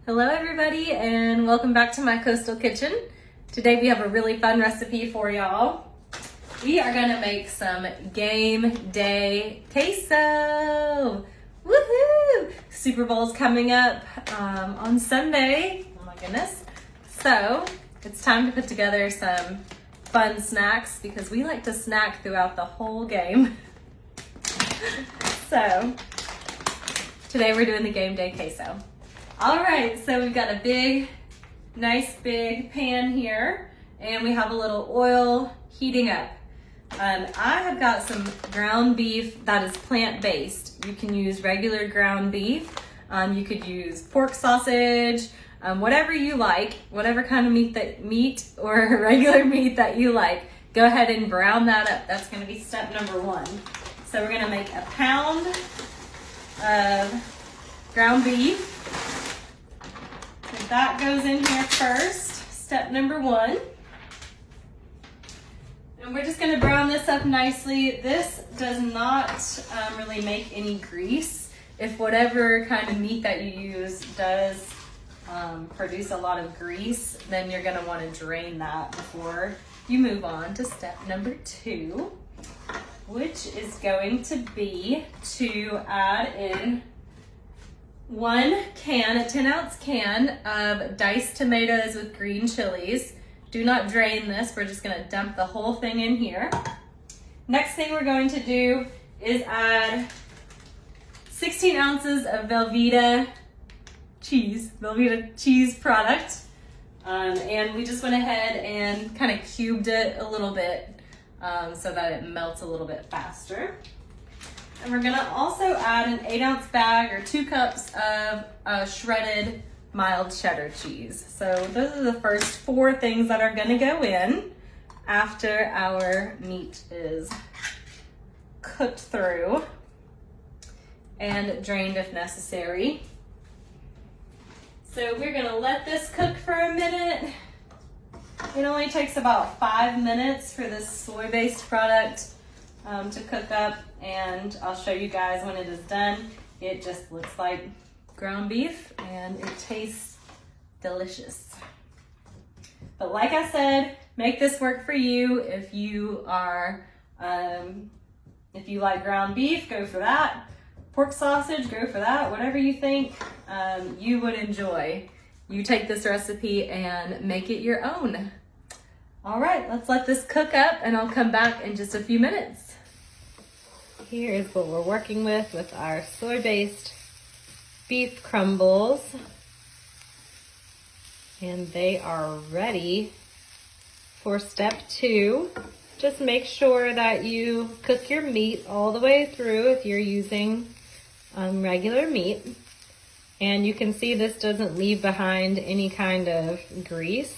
Hello everybody and welcome back to my coastal kitchen. Today we have a really fun recipe for y'all. We are gonna make some game day queso. Woohoo! Super Bowl's coming up on Sunday. Oh my goodness. So it's time to put together some fun snacks because we like to snack throughout the whole game. So today we're doing the game day queso. All right, so we've got a nice big pan here, and we have a little oil heating up. I have got some ground beef that is plant-based. You can use regular ground beef. You could use pork sausage, whatever you like, whatever kind of meat or regular meat that you like. Go ahead and brown that up. That's gonna be step number one. So we're gonna make a pound of ground beef. So that goes in here first, step number one. And we're just gonna brown this up nicely. This does not really make any grease. If whatever kind of meat that you use does produce a lot of grease, then you're gonna wanna drain that before you move on to step number two, which is going to be to add in a 10-ounce can of diced tomatoes with green chilies. Do not drain this, we're just gonna dump the whole thing in here. Next thing we're going to do is add 16 ounces of Velveeta cheese product. And we just went ahead and kind of cubed it a little bit so that it melts a little bit faster. And we're gonna also add an 8-ounce bag or 2 cups of shredded mild cheddar cheese. So those are the first 4 things that are gonna go in after our meat is cooked through and drained if necessary. So we're gonna let this cook for a minute. It only takes about 5 minutes for this soy-based product to cook up, and I'll show you guys when it is done. It just looks like ground beef and it tastes delicious. But like I said, make this work for you. If you are, if you like ground beef, go for that. Pork sausage, go for that. Whatever you think you would enjoy. You take this recipe and make it your own. All right, let's let this cook up and I'll come back in just a few minutes. Here is what we're working with our soy-based beef crumbles. And they are ready for step 2. Just make sure that you cook your meat all the way through if you're using regular meat. And you can see this doesn't leave behind any kind of grease.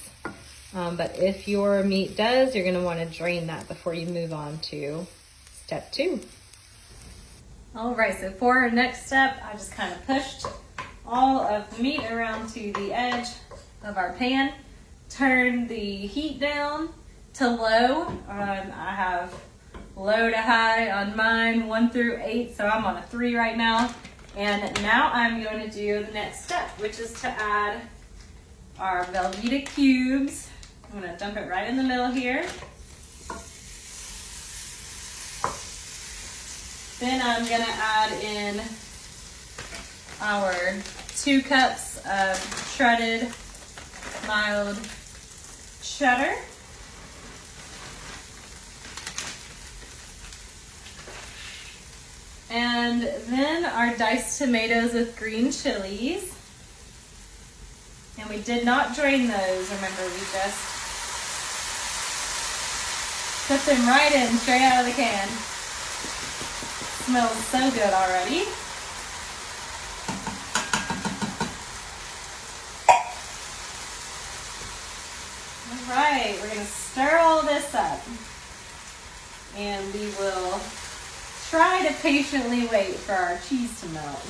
But if your meat does, you're gonna wanna drain that before you move on to step 2. All right, so for our next step, I just kind of pushed all of the meat around to the edge of our pan. Turn the heat down to low. I have low to high on mine, 1 through 8, so I'm on a 3 right now. And now I'm going to do the next step, which is to add our Velveeta cubes. I'm gonna dump it right in the middle here. Then I'm gonna add in our 2 cups of shredded mild cheddar. And then our diced tomatoes with green chilies. And we did not drain those, remember, we just put them right in, straight out of the can. Smells so good already. All right, we're gonna stir all this up. And we will try to patiently wait for our cheese to melt.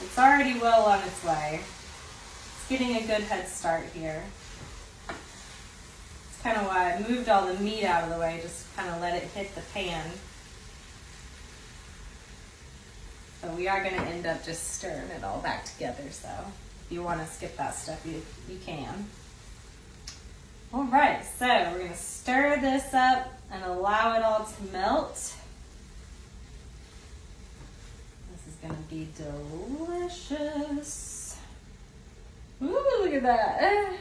It's already well on its way. It's getting a good head start here. It's kind of why I moved all the meat out of the way, just kind of let it hit the pan. But we are going to end up just stirring it all back together, so If you want to skip that step, you can. All right, so we're gonna stir this up and allow it all to melt. This is gonna be delicious. Ooh, look at that.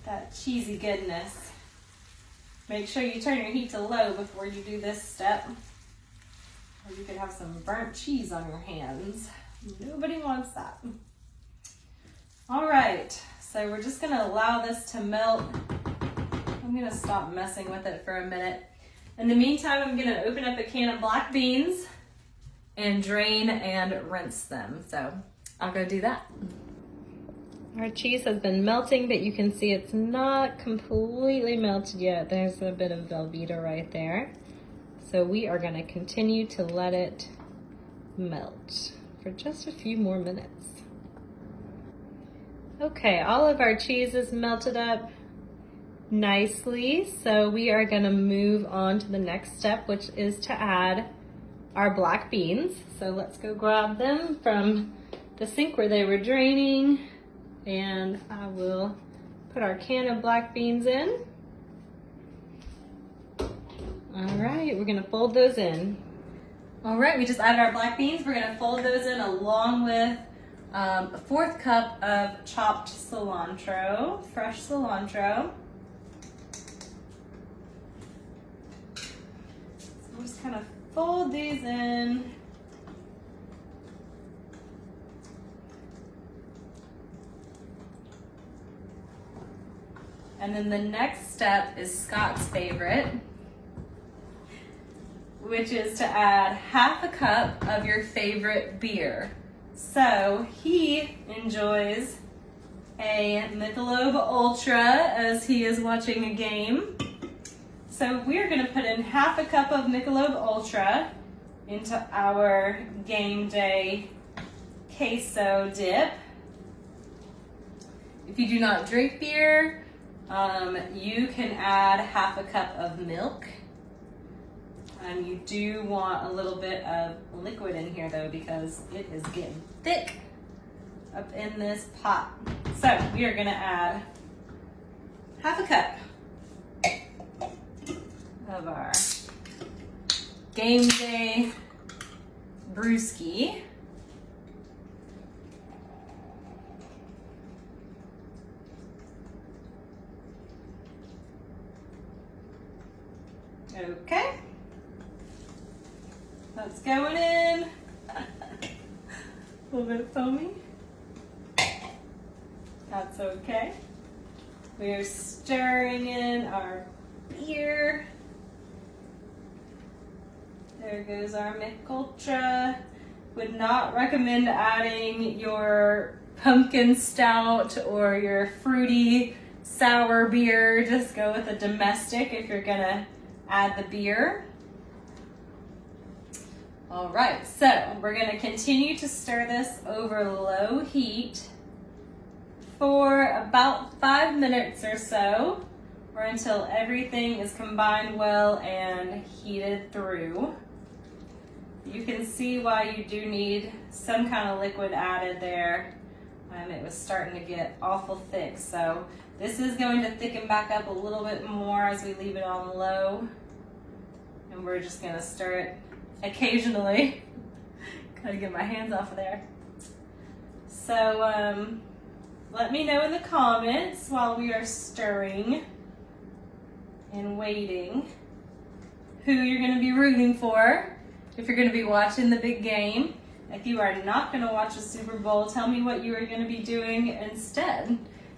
That cheesy goodness. Make sure you turn your heat to low before you do this step, or you could have some burnt cheese on your hands. Nobody wants that. All right, so we're just gonna allow this to melt. I'm gonna stop messing with it for a minute. In the meantime, I'm gonna open up a can of black beans and drain and rinse them. So I'll go do that. Our cheese has been melting, but you can see it's not completely melted yet. There's a bit of Velveeta right there. So we are gonna continue to let it melt for just a few more minutes. Okay, all of our cheese is melted up nicely, so we are gonna move on to the next step, which is to add our black beans. So let's go grab them from the sink where they were draining, and I will put our can of black beans in. All right, we're gonna fold those in. All right, we just added our black beans. We're gonna fold those in along with a 1/4 cup of chopped cilantro, fresh cilantro. So we'll just kind of fold these in. And then the next step is Scott's favorite, which is to add 1/2 cup of your favorite beer. So he enjoys a Michelob Ultra as he is watching a game. So we're gonna put in 1/2 cup of Michelob Ultra into our game day queso dip. If you do not drink beer, you can add 1/2 cup of milk. And you do want a little bit of liquid in here though, because it is getting thick up in this pot. So we are gonna add 1/2 cup of our game day brewski. Okay. That's going in. A little bit foamy. That's okay. We're stirring in our beer. There goes our Michelob Ultra. Would not recommend adding your pumpkin stout or your fruity sour beer. Just go with a domestic if you're gonna add the beer. All right, so we're gonna continue to stir this over low heat for about 5 minutes or so, or until everything is combined well and heated through. You can see why you do need some kind of liquid added there. It was starting to get awful thick, so this is going to thicken back up a little bit more as we leave it on low. And we're just gonna stir it occasionally. Gotta get my hands off of there. So let me know in the comments while we are stirring and waiting who you're gonna be rooting for, if you're gonna be watching the big game. If you are not gonna watch the Super Bowl, tell me what you are gonna be doing instead.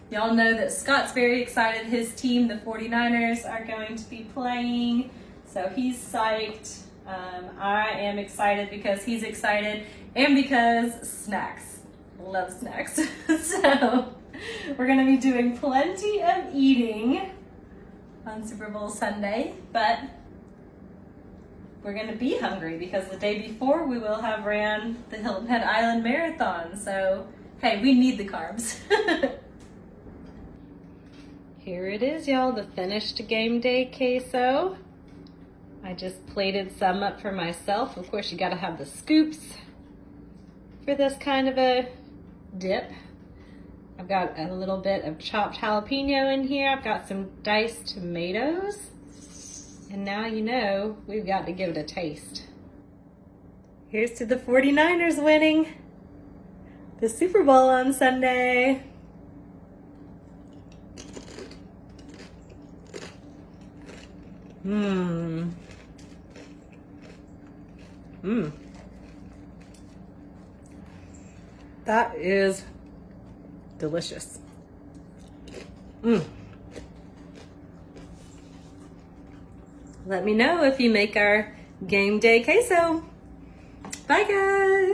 Y'all know that Scott's very excited. His team, the 49ers, are going to be playing, so he's psyched. I am excited because he's excited and because snacks. Love snacks. So we're gonna be doing plenty of eating on Super Bowl Sunday, but we're gonna be hungry because the day before we will have ran the Hilton Head Island Marathon. So hey, we need the carbs. Here it is, y'all, the finished game day queso. I just plated some up for myself. Of course, you gotta have the scoops for this kind of a dip. I've got a little bit of chopped jalapeno in here. I've got some diced tomatoes. And now you know we've got to give it a taste. Here's to the 49ers winning the Super Bowl on Sunday. That is delicious. Let me know if you make our game day queso. Bye guys.